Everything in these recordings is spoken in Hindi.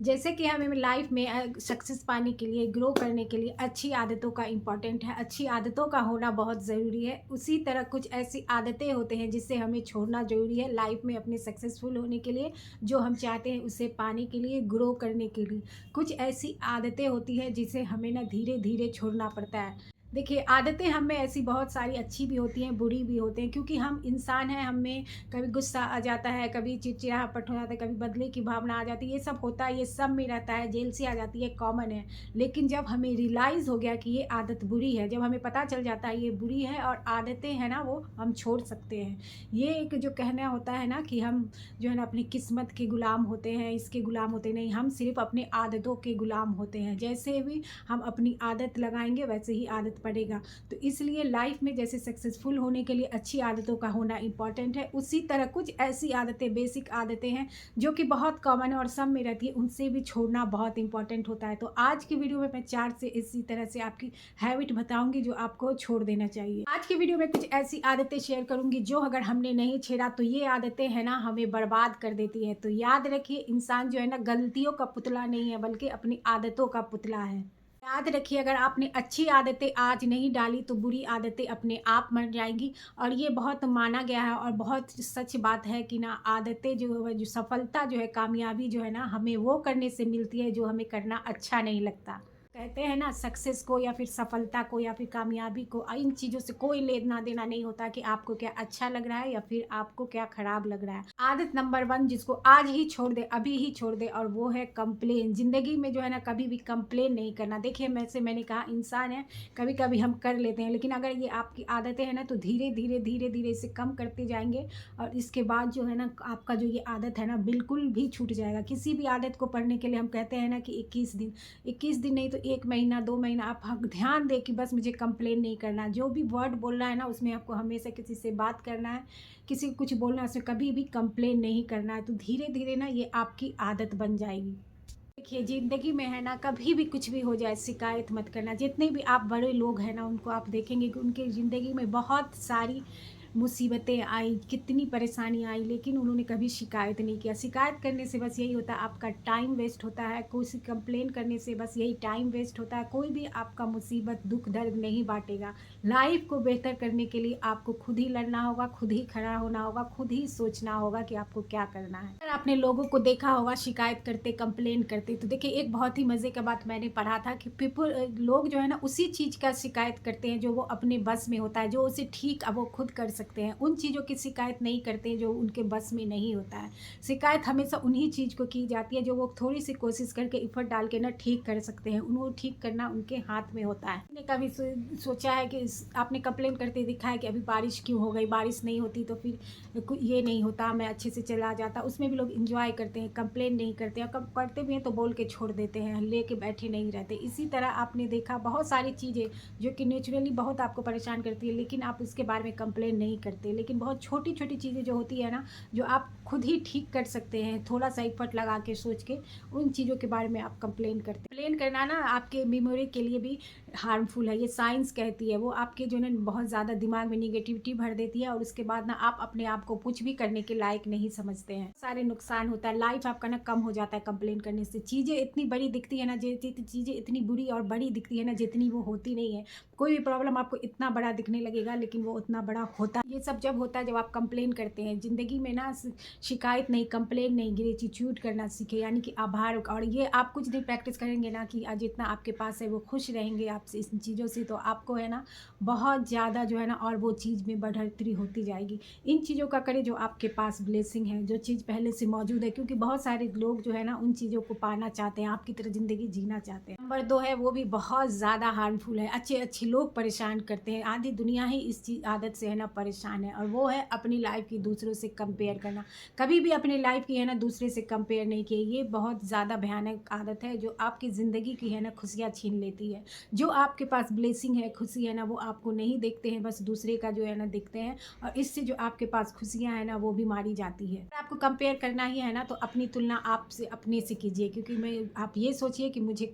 जैसे कि हमें लाइफ में सक्सेस पाने के लिए, ग्रो करने के लिए अच्छी आदतों का इम्पोर्टेंट है, अच्छी आदतों का होना बहुत ज़रूरी है। उसी तरह कुछ ऐसी आदतें होते हैं जिससे हमें छोड़ना ज़रूरी है लाइफ में अपने सक्सेसफुल होने के लिए, जो हम चाहते हैं उसे पाने के लिए, ग्रो करने के लिए। कुछ ऐसी आदतें होती हैं जिसे हमें ना धीरे धीरे छोड़ना पड़ता है। देखिए, आदतें हम में ऐसी बहुत सारी अच्छी भी होती हैं, बुरी भी होती हैं, क्योंकि हम इंसान हैं। हम में कभी गुस्सा आ जाता है, कभी चिड़चिड़ापन हो जाता है, कभी बदले की भावना आ जाती है। ये सब होता है, ये सब में रहता है, जेलसी आ जाती है, कॉमन है। लेकिन जब हमें रियलाइज़ हो गया कि ये आदत बुरी है, जब हमें पता चल जाता है ये बुरी है और आदतें हैं ना वो हम छोड़ सकते हैं। ये एक जो कहना होता है ना कि हम जो है ना अपनी किस्मत के गुलाम होते हैं, इसके गुलाम होते नहीं, हम सिर्फ़ अपनी आदतों के गुलाम होते हैं। जैसे भी हम अपनी आदत लगाएँगे वैसे ही आदत पड़ेगा। तो इसलिए लाइफ में जैसे सक्सेसफुल होने के लिए अच्छी आदतों का होना इम्पॉर्टेंट है, उसी तरह कुछ ऐसी आदतें, बेसिक आदतें हैं जो कि बहुत कॉमन है और सब में रहती है, उनसे भी छोड़ना बहुत इंपॉर्टेंट होता है। तो आज की वीडियो में मैं 4 से इसी तरह से आपकी हैबिट बताऊँगी जो आपको छोड़ देना चाहिए। आज की वीडियो में कुछ ऐसी आदतें शेयर करूँगी जो अगर हमने नहीं छेड़ा तो ये आदतें हैं ना हमें बर्बाद कर देती हैं। तो याद रखिए, इंसान जो है ना गलतियों का पुतला नहीं है बल्कि अपनी आदतों का पुतला है। याद रखिए, अगर आपने अच्छी आदतें आज नहीं डाली तो बुरी आदतें अपने आप मर जाएँगी। और ये बहुत माना गया है और बहुत सच बात है कि ना आदतें जो है, जो सफलता जो है, कामयाबी जो है ना हमें वो करने से मिलती है जो हमें करना अच्छा नहीं लगता। कहते हैं ना, सक्सेस को या फिर सफलता को या फिर कामयाबी को, इन चीज़ों से कोई लेना देना नहीं होता कि आपको क्या अच्छा लग रहा है या फिर आपको क्या खराब लग रहा है। आदत नंबर 1 जिसको आज ही छोड़ दे, अभी ही छोड़ दे, और वो है कंप्लेन। ज़िंदगी में जो है ना कभी भी कंप्लेन नहीं करना। देखिए, मैंने कहा इंसान है, कभी-कभी हम कर लेते हैं, लेकिन अगर ये आपकी आदतें हैं ना तो धीरे-धीरे, धीरे-धीरे इसे कम करते जाएँगे और इसके बाद जो है ना आपका जो ये आदत है ना बिल्कुल भी छूट जाएगा। किसी भी आदत को पढ़ने के लिए हम कहते हैं ना कि 21 दिन, 21 दिन नहीं तो 1 महीना, 2 महीना आप ध्यान दें कि बस मुझे कंप्लेन नहीं करना। जो भी वर्ड बोलना है ना उसमें आपको हमेशा किसी से बात करना है, किसी को कुछ बोलना है उसमें कभी भी कंप्लेन नहीं करना है। तो धीरे-धीरे ना ये आपकी आदत बन जाएगी। देखिए, ज़िंदगी में है ना कभी भी कुछ भी हो जाए शिकायत मत करना। जितने भी आप बड़े लोग हैं ना उनको आप देखेंगे कि उनके ज़िंदगी में बहुत सारी मुसीबतें आई, कितनी परेशानी आई, लेकिन उन्होंने कभी शिकायत नहीं किया। शिकायत करने से बस यही होता है, आपका टाइम वेस्ट होता है। किसी कंप्लेन करने से बस यही टाइम वेस्ट होता है। कोई भी आपका मुसीबत, दुःख, दर्द नहीं बाँटेगा। लाइफ़ को बेहतर करने के लिए आपको खुद ही लड़ना होगा, खुद ही खड़ा होना होगा, खुद ही सोचना होगा कि आपको क्या करना है। अगर आपने लोगों को देखा होगा शिकायत करते, कंप्लेन करते, तो देखिए एक बहुत ही मज़े का बात मैंने पढ़ा था कि लोग जो है ना उसी चीज़ का शिकायत करते हैं जो वो अपने बस में होता है, जो उसे ठीक अब वो खुद कर सकते हैं। उन चीज़ों की शिकायत नहीं करते हैं जो उनके बस में नहीं होता है। शिकायत हमेशा उन्हीं चीज़ को की जाती है जो वो थोड़ी-सी कोशिश करके, एफर्ट डाल के ना ठीक कर सकते हैं। उनको ठीक करना उनके हाथ में होता है। आपने कभी सोचा है कि आपने कंप्लेन करते देखा है कि अभी बारिश क्यों हो गई? बारिश नहीं होती तो फिर ये नहीं होता, मैं अच्छे से चला जाता। उसमें भी लोग एंजॉय करते हैं, कंप्लेन नहीं करते, और कब करते भी हैं तो बोल के छोड़ देते हैं, लेके बैठे नहीं रहते। इसी तरह आपने देखा बहुत सारी चीज़ें जो कि नेचुरली बहुत आपको परेशान करती है, लेकिन आप उसके बारे में कंप्लेन नहीं करते। लेकिन बहुत छोटी छोटी चीज़ें जो होती है ना, जो आप खुद ही ठीक कर सकते हैं थोड़ा सा एफर्ट लगा के, सोच के, उन चीज़ों के बारे में आप कंप्लेन करते हैं। कंप्लेन करना ना आपके मेमोरी के लिए भी हार्मफुल है, ये साइंस कहती है। वो आपके जो है ना बहुत ज़्यादा दिमाग में निगेटिविटी भर देती है और उसके बाद ना आप अपने आप को कुछ भी करने के लायक नहीं समझते हैं। सारे नुकसान होता है, लाइफ आपका ना कम हो जाता है कंप्लेन करने से। चीज़ें इतनी बड़ी दिखती है ना, चीज़ें इतनी बुरी और बड़ी दिखती है ना जितनी वो होती नहीं है। कोई भी प्रॉब्लम आपको इतना बड़ा दिखने लगेगा लेकिन वो उतना बड़ा होता ये सब जब होता है जब आप कंप्लेन करते हैं। ज़िंदगी में ना शिकायत नहीं, कंप्लेन नहीं, ग्रेटिट्यूड करना सीखें, यानी कि आभार। और ये आप कुछ दिन प्रैक्टिस करेंगे ना कि जितना आपके पास है वो खुश रहेंगे आपसे इन चीज़ों से, तो आपको है ना बहुत ज़्यादा जो है ना और वो चीज़ में बढ़ोतरी होती जाएगी। इन चीज़ों का करें जो आपके पास ब्लेसिंग है, जो चीज़ पहले से मौजूद है, क्योंकि बहुत सारे लोग जो है ना उन चीज़ों को पाना चाहते हैं, आपकी तरह ज़िंदगी जीना चाहते हैं। नंबर 2 है, वो भी बहुत ज़्यादा हार्मफुल है। अच्छे लोग परेशान करते हैं, आधी दुनिया ही इस चीज़ आदत से है ना परेशान है, और वो है अपनी लाइफ की दूसरों से कंपेयर करना। कभी भी अपनी लाइफ की है ना दूसरे से कंपेयर नहीं किए। ये बहुत ज़्यादा भयानक आदत है जो आपकी ज़िंदगी की है ना खुशियाँ छीन लेती है। जो आपके पास ब्लेसिंग है, खुशी है ना, वो आपको नहीं देखते हैं, बस दूसरे का जो है ना देखते हैं, और इससे जो आपके पास खुशियाँ हैं ना वो भी मारी जाती है। अगर आपको कंपेयर करना ही है ना तो अपनी तुलना आपसे अपने से कीजिए, क्योंकि आप ये सोचिए कि मुझे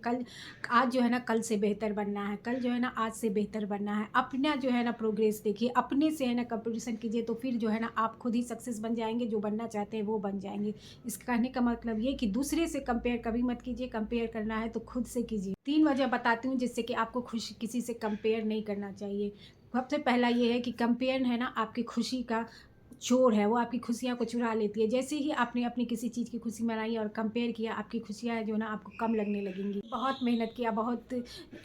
आज जो है ना कल से बेहतर बनना है, कल जो है ना आज से बेहतर बनना है। अपना जो है ना प्रोग्रेस देखिए, अपने से है ना कंपटीशन कीजिए, तो फिर जो है ना आप खुद ही सक्सेस बन जाएंगे, जो बनना चाहते हैं वो बन जाएंगे। इसका कहने का मतलब ये कि दूसरे से कंपेयर कभी मत कीजिए, कंपेयर करना है तो खुद से कीजिए। 3 वजह बताती हूँ जिससे कि आपको खुशी किसी से कंपेयर नहीं करना चाहिए। सबसे पहला ये है कि कंपेयर है ना आपकी खुशी का चोर है, वो आपकी खुशियाँ को चुरा लेती है। जैसे ही आपने अपनी किसी चीज़ की खुशी मनाई और कंपेयर किया, आपकी खुशियाँ जो ना आपको कम लगने लगेंगी। बहुत मेहनत किया, बहुत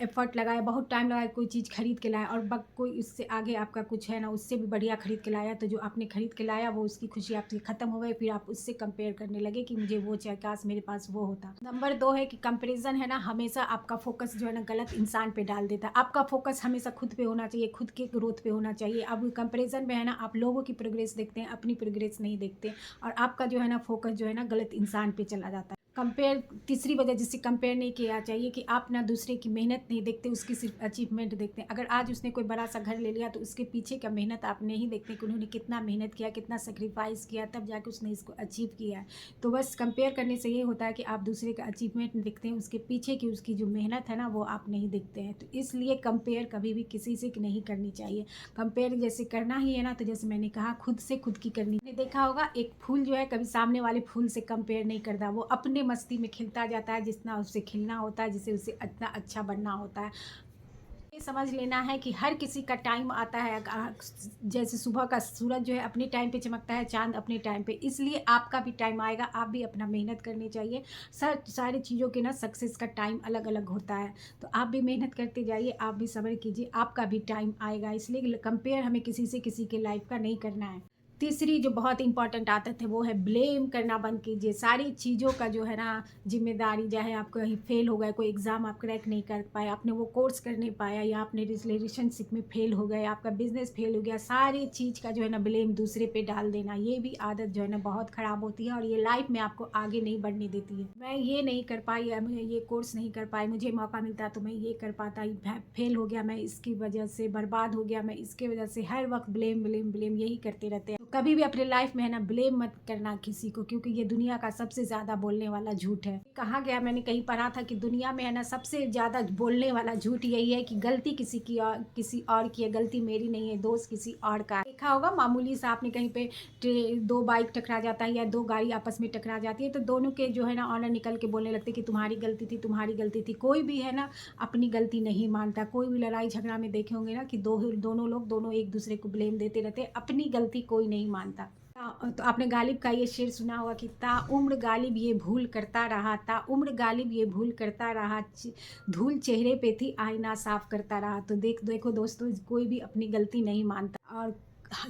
एफर्ट लगाया, बहुत टाइम लगाया, कोई चीज़ खरीद के लाया और कोई उससे आगे आपका कुछ है ना उससे भी बढ़िया खरीद के लाया, तो जो आपने खरीद के लाया वो उसकी खुशी आपसे ख़त्म हो गई। फिर आप उससे कंपेयर करने लगे कि मुझे वो चाहिए, काश मेरे पास वो होता। नंबर 2 है कि कंपेरिजन है ना हमेशा आपका फोकस जो है ना गलत इंसान पे डाल देता है। आपका फोकस हमेशा खुद पे होना चाहिए, खुद के ग्रोथ पे होना चाहिए। अब कंपेरिजन में है ना आप लोगों की प्रोग्रेस देखते हैं, अपनी प्रोग्रेस नहीं देखते, और आपका जो है ना फोकस जो है ना गलत इंसान पे चला जाता है। कंपेयर, तीसरी वजह जिससे कंपेयर नहीं किया चाहिए कि आप ना दूसरे की मेहनत नहीं देखते, उसकी सिर्फ अचीवमेंट देखते हैं। अगर आज उसने कोई बड़ा सा घर ले लिया तो उसके पीछे का मेहनत आप नहीं देखते कि उन्होंने कितना मेहनत किया, कितना सेक्रीफाइस किया, तब जाके उसने इसको अचीव किया है। तो बस कंपेयर करने से ये होता है कि आप दूसरे का अचीवमेंट देखते हैं, उसके पीछे की उसकी जो मेहनत है ना वो आप नहीं देखते हैं। तो इसलिए कंपेयर कभी भी किसी से नहीं करनी चाहिए। कंपेयर जैसे करना ही है ना, तो जैसे मैंने कहा खुद से खुद की करनी। आपने देखा होगा एक फूल जो है कभी सामने वाले फूल से कंपेयर नहीं करता, वो अपने मस्ती में खिलता जाता है जितना उससे खिलना होता है, जिसे उसे इतना अच्छा बनना होता है। ये समझ लेना है कि हर किसी का टाइम आता है। जैसे सुबह का सूरज जो है अपने टाइम पे चमकता है, चांद अपने टाइम पे, इसलिए आपका भी टाइम आएगा, आप भी अपना मेहनत करनी चाहिए। सारी चीज़ों के ना सक्सेस का टाइम अलग अलग होता है, तो आप भी मेहनत करते जाइए, आप भी सब्र कीजिए, आपका भी टाइम आएगा। इसलिए कंपेयर हमें किसी से किसी के लाइफ का नहीं करना है। तीसरी जो बहुत इंपॉर्टेंट आदत है वो है ब्लेम करना बंद कीजिए। सारी चीज़ों का जो है ना जिम्मेदारी, चाहे आप कहीं फेल हो गए, कोई एग्ज़ाम आप क्रैक नहीं कर पाए, आपने वो कोर्स कर नहीं पाया, या आपने रिलेशनशिप में फेल हो गए, आपका बिजनेस फेल हो गया, सारी चीज़ का जो है ना ब्लेम दूसरे पे डाल देना, ये भी आदत जो है ना बहुत ख़राब होती है और ये लाइफ में आपको आगे नहीं बढ़ने देती है। मैं ये नहीं कर पाई, या मैं ये कोर्स नहीं कर पाई, मुझे मौका मिलता तो मैं ये कर पाता, फेल हो गया मैं इसकी वजह से, बर्बाद हो गया मैं इसके वजह से, हर वक्त ब्लेम ब्लेम ब्लेम यही करते रहते हैं। कभी भी अपने लाइफ में है ना ब्लेम मत करना किसी को, क्योंकि ये दुनिया का सबसे ज़्यादा बोलने वाला झूठ है। कहा गया, मैंने कहीं पढ़ा था कि दुनिया में है ना सबसे ज़्यादा बोलने वाला झूठ यही है कि गलती किसी और की है, गलती मेरी नहीं है, दोस्त किसी और का है। देखा होगा मामूली सा आपने कहीं पे दो बाइक टकरा जाता है या दो गाड़ी आपस में टकरा जाती है, तो दोनों के जो है ना ऑनर निकल के बोलने लगते कि तुम्हारी गलती थी, तुम्हारी गलती थी। कोई भी है ना अपनी गलती नहीं मानता। कोई भी लड़ाई झगड़ा में देखे होंगे ना कि दोनों एक दूसरे को ब्लेम देते रहते हैं, अपनी गलती कोई नहीं मानता। तो आपने गालिब का ये शेर सुना होगा कि ताउम्र गालिब ये भूल करता रहा, ताउम्र गालिब ये भूल करता रहा, धूल चेहरे पे थी आईना साफ करता रहा। तो देखो दोस्तों, कोई भी अपनी गलती नहीं मानता। और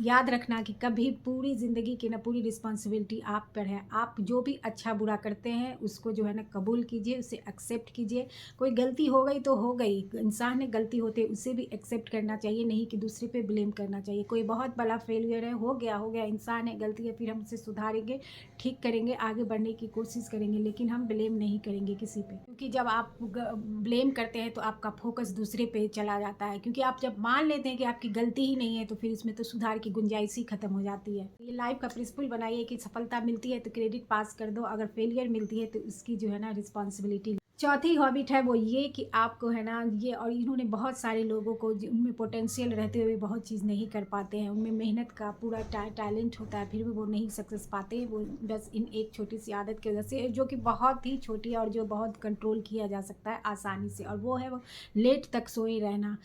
याद रखना कि कभी पूरी ज़िंदगी की ना पूरी रिस्पॉन्सिबिलिटी आप पर है। आप जो भी अच्छा बुरा करते हैं उसको जो है ना कबूल कीजिए, उसे एक्सेप्ट कीजिए। कोई गलती हो गई तो हो गई, इंसान ने गलती होते उसे भी एक्सेप्ट करना चाहिए, नहीं कि दूसरे पे ब्लेम करना चाहिए। कोई बहुत बड़ा फेलियर है, हो गया, इंसान है, गलती है, फिर हम उसे सुधारेंगे, ठीक करेंगे, आगे बढ़ने की कोशिश करेंगे, लेकिन हम ब्लेम नहीं करेंगे किसी पे। क्योंकि जब आप ब्लेम करते हैं तो आपका फोकस दूसरे पे चला जाता है, क्योंकि आप जब मान लेते हैं कि आपकी गलती ही नहीं है तो फिर इसमें तो सुधार की गुंजाइश ही खत्म हो जाती है। ये लाइफ का प्रिंसिपल बनाइए कि सफलता मिलती है तो क्रेडिट पास कर दो, अगर फेलियर मिलती है तो उसकी जो है ना रिस्पॉन्सिबिलिटी। चौथी हॉबिट है वो ये कि आपको है ना ये, और इन्होंने बहुत सारे लोगों को उनमें पोटेंशियल रहते हुए बहुत चीज़ नहीं कर पाते हैं, उनमें मेहनत का पूरा टैलेंट होता है, फिर भी वो नहीं सक्सेस पाते हैं, वो बस इन एक छोटी सी आदत की वजह से, जो कि बहुत ही छोटी है और जो बहुत कंट्रोल किया जा सकता है आसानी से, और वो है वो लेट तक सोए रहना।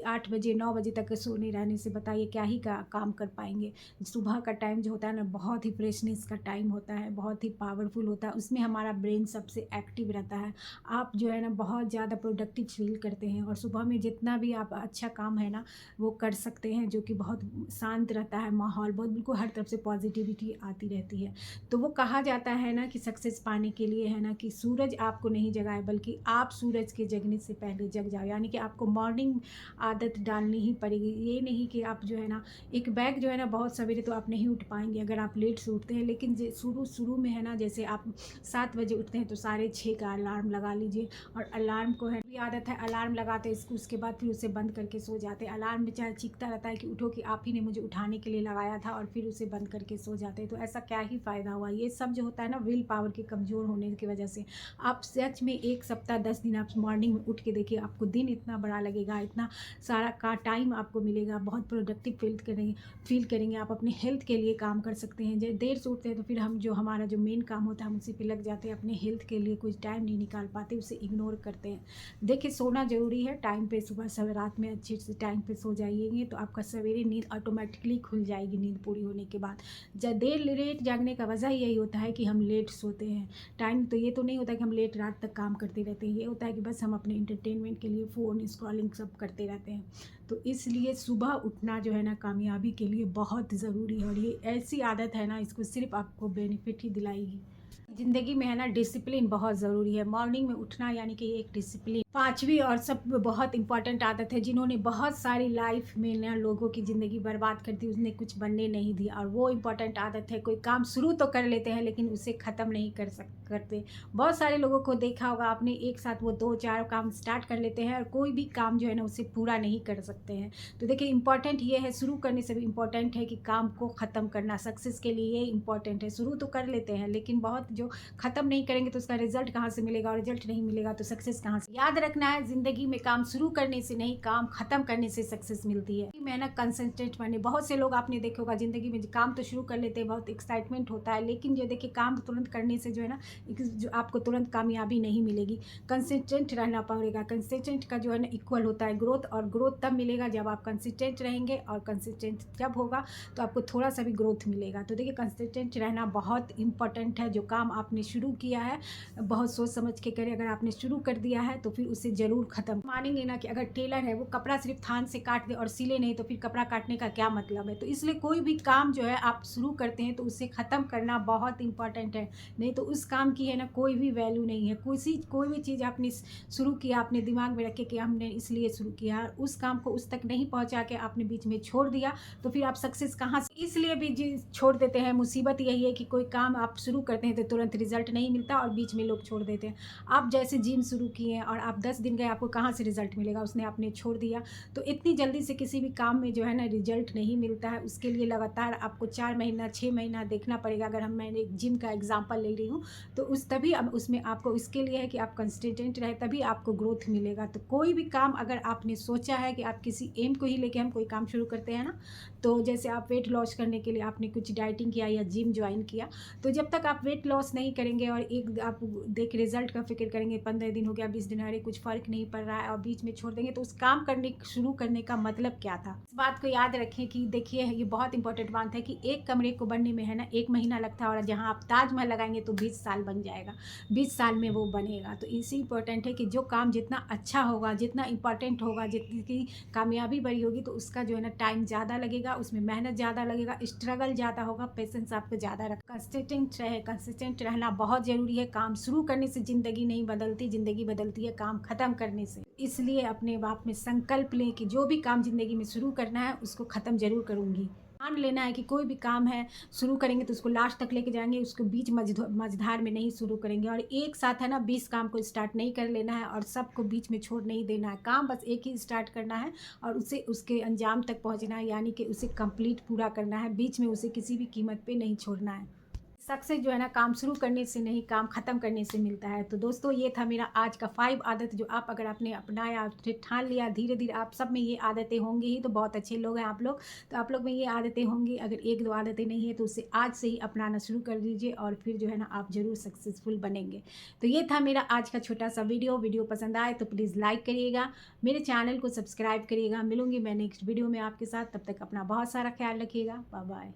8 बजे 9 बजे तक सोने रहने से बताइए क्या ही काम कर पाएंगे। सुबह का टाइम जो होता है ना बहुत ही फ्रेशनेस का टाइम होता है, बहुत ही पावरफुल होता है, उसमें हमारा ब्रेन सबसे एक्टिव रहता है। आप जो है ना बहुत ज़्यादा प्रोडक्टिव फील करते हैं, और सुबह में जितना भी आप अच्छा काम है ना वो कर सकते हैं, जो कि बहुत शांत रहता है माहौल, बहुत बिल्कुल हर तरफ से पॉजिटिविटी आती रहती है। तो वो कहा जाता है ना कि सक्सेस पाने के लिए है ना कि सूरज आपको नहीं जगाए, बल्कि आप सूरज के जगने से पहले जग जाओ, यानी कि आपको मॉर्निंग आदत डालनी ही पड़ेगी। ये नहीं कि आप जो है ना एक बैग जो है ना बहुत सवेरे तो आप नहीं उठ पाएंगे अगर आप लेट से उठते हैं, लेकिन शुरू में है ना जैसे आप 7 बजे उठते हैं तो 6:30 का अलार्म लगा लीजिए। और अलार्म को है भी आदत है अलार्म लगाते इसको, उसके बाद फिर उसे बंद करके सो जाते हैं। अलार्म बेचारा चीखता रहता है कि उठो, कि आप ही ने मुझे उठाने के लिए लगाया था, और फिर उसे बंद करके सो जाते हैं। तो ऐसा क्या ही फ़ायदा हुआ। ये सब जो होता है ना विल पावर के कमज़ोर होने की वजह से। आप सच में 1 सप्ताह 10 दिन आप मॉर्निंग में उठ के देखिए, आपको दिन इतना बड़ा लगेगा, इतना सारा का टाइम आपको मिलेगा, बहुत प्रोडक्टिव फील करेंगे। आप अपने हेल्थ के लिए काम कर सकते हैं। जब देर से उठते हैं तो फिर हम जो हमारा जो मेन काम होता है हम उसी पे लग जाते हैं, अपने हेल्थ के लिए कुछ टाइम नहीं निकाल पाते, उसे इग्नोर करते हैं। देखिए सोना ज़रूरी है टाइम पे, सुबह सब रात में अच्छे से टाइम पे सो जाइएंगे तो आपका सवेरे नींद ऑटोमेटिकली खुल जाएगी नींद पूरी होने के बाद। जब देर लेट जागने का वजह यही होता है कि हम लेट सोते हैं। टाइम तो ये तो नहीं होता कि हम लेट रात तक काम करते रहते हैं, ये होता है कि बस हम अपने इंटरटेनमेंट के लिए फ़ोन स्क्रॉलिंग सब करते रहते हैं। तो इसलिए सुबह उठना जो है ना कामयाबी के लिए बहुत ज़रूरी है, और ये ऐसी आदत है ना इसको सिर्फ आपको बेनिफिट ही दिलाएगी। ज़िंदगी में है ना डिसिप्लिन बहुत ज़रूरी है। मॉर्निंग में उठना यानी कि एक डिसिप्लिन पाँचवीं और सब बहुत इंपॉर्टेंट आदत है, जिन्होंने बहुत सारी लाइफ में ना लोगों की ज़िंदगी बर्बाद कर दी, उसने कुछ बनने नहीं दिया। और वो इंपॉर्टेंट आदत है, कोई काम शुरू तो कर लेते हैं लेकिन उसे ख़त्म नहीं करते। बहुत सारे लोगों को देखा होगा आपने, एक साथ वो 2-4 काम स्टार्ट कर लेते हैं और कोई भी काम जो है ना उसे पूरा नहीं कर सकते हैं। तो देखिए इंपॉर्टेंट ये है, शुरू करने से भी इम्पॉर्टेंट है कि काम को ख़त्म करना सक्सेस के लिए ये इंपॉर्टेंट है। शुरू तो कर लेते हैं लेकिन बहुत जो ख़त्म नहीं करेंगे तो उसका रिजल्ट कहाँ से मिलेगा, और रिजल्ट नहीं मिलेगा तो सक्सेस कहाँ से। याद रखना है ज़िंदगी में काम शुरू करने से नहीं, काम ख़त्म करने से सक्सेस मिलती है। मेहनत कंसंट्रेट बने। बहुत से लोग आपने देखे होगा ज़िंदगी में काम तो शुरू कर लेते हैं, बहुत एक्साइटमेंट होता है, लेकिन जो देखिए काम तुरंत करने से जो है ना जो आपको तुरंत कामयाबी नहीं मिलेगी। कंसिस्टेंट रहना पड़ेगा। कंसिस्टेंट का जो है ना इक्वल होता है ग्रोथ, और ग्रोथ तब मिलेगा जब आप कंसिस्टेंट रहेंगे, और कंसिस्टेंट जब होगा तो आपको थोड़ा सा भी ग्रोथ मिलेगा। तो देखिए कंसिस्टेंट रहना बहुत इंपॉर्टेंट है। जो काम आपने शुरू किया है बहुत सोच समझ के करें। अगर आपने शुरू कर दिया है तो फिर उसे ज़रूर ख़त्म। मानेंगे ना कि अगर टेलर है वो कपड़ा सिर्फ थान से काट दे और सिले नहीं तो फिर कपड़ा काटने का क्या मतलब है। तो इसलिए कोई भी काम जो है आप शुरू करते हैं तो उसे ख़त्म करना बहुत इंपॉर्टेंट है, नहीं तो उस काम की है ना कोई भी वैल्यू नहीं है। कोई भी चीज़ आपने शुरू किया, आपने दिमाग में रखे कि हमने इसलिए शुरू किया, उस काम को उस तक नहीं पहुंचा के आपने बीच में छोड़ दिया तो फिर आप सक्सेस कहाँ से। इसलिए भी छोड़ देते हैं। मुसीबत यही है कि कोई काम आप शुरू करते हैं तो तुरंत रिजल्ट नहीं मिलता और बीच में लोग छोड़ देते हैं। आप जैसे जिम शुरू किए और आप 10 दिन गए, आपको कहाँ से रिजल्ट मिलेगा, उसने आपने छोड़ दिया। तो इतनी जल्दी से किसी भी काम में जो है ना रिजल्ट नहीं मिलता है। उसके लिए लगातार आपको 4 महीना 6 महीना देखना पड़ेगा। अगर मैंने एक जिम का एग्जाम्पल ले रही हूँ तो तभी अब उसमें आपको इसके लिए है कि आप कंसिस्टेंट रहे, तभी आपको ग्रोथ मिलेगा। तो कोई भी काम अगर आपने सोचा है कि आप किसी एम को ही लेके हम कोई काम शुरू करते हैं ना, तो जैसे आप वेट लॉस करने के लिए आपने कुछ डाइटिंग किया या जिम ज्वाइन किया, तो जब तक आप वेट लॉस नहीं करेंगे और एक आप देख रिजल्ट का फिक्र करेंगे, 15 दिन हो गया, 20 दिन, अरे कुछ फ़र्क नहीं पड़ रहा है, और बीच में छोड़ देंगे तो उस काम शुरू करने का मतलब क्या था। इस बात को याद रखें कि देखिए ये बहुत इंपॉर्टेंट बात है कि एक कमरे को बनने में है ना 1 महीना लगता है, और जहाँ आप ताजमहल लगाएंगे तो 20 साल बन जाएगा, 20 साल में वो बनेगा। तो इसी इंपॉर्टेंट है कि जो काम जितना अच्छा होगा, जितना इंपॉर्टेंट होगा, जितनी कामयाबी बड़ी होगी, तो उसका जो है ना टाइम ज़्यादा लगेगा, उसमें मेहनत ज़्यादा लगेगा, स्ट्रगल ज़्यादा होगा, पेशेंस आपको ज़्यादा रखा। कंसिस्टेंट रहना बहुत ज़रूरी है। काम शुरू करने से ज़िंदगी नहीं बदलती, ज़िंदगी बदलती है काम ख़त्म करने से। इसलिए अपने आप में संकल्प लें कि जो भी काम ज़िंदगी में शुरू करना है उसको ख़त्म ज़रूर करूँगी। मान लेना है कि कोई भी काम है शुरू करेंगे तो उसको लास्ट तक लेके जाएंगे, उसको बीच मझधार में नहीं शुरू करेंगे। और एक साथ है ना 20 काम को स्टार्ट नहीं कर लेना है और सबको बीच में छोड़ नहीं देना है। काम बस एक ही स्टार्ट करना है और उसे उसके अंजाम तक पहुंचना है, यानी कि उसे कंप्लीट पूरा करना है, बीच में उसे किसी भी कीमत पे नहीं छोड़ना है। सक्सेस जो है ना काम शुरू करने से नहीं, काम ख़त्म करने से मिलता है। तो दोस्तों ये था मेरा आज का 5 आदत, जो आप अगर आपने अपनाया, आपने ठान लिया, धीरे धीरे आप सब में ये आदतें होंगी ही। तो बहुत अच्छे लोग हैं आप लोग, तो आप लोग में ये आदतें होंगी। अगर 1-2 आदतें नहीं है तो उसे आज से ही अपनाना शुरू कर दीजिए, और फिर जो है ना आप ज़रूर सक्सेसफुल बनेंगे। तो ये था मेरा आज का छोटा सा वीडियो पसंद आए तो प्लीज़ लाइक करिएगा, मेरे चैनल को सब्सक्राइब करिएगा। मिलूंगी मैं नेक्स्ट वीडियो में आपके साथ, तब तक अपना बहुत सारा ख्याल रखिएगा। Bye bye.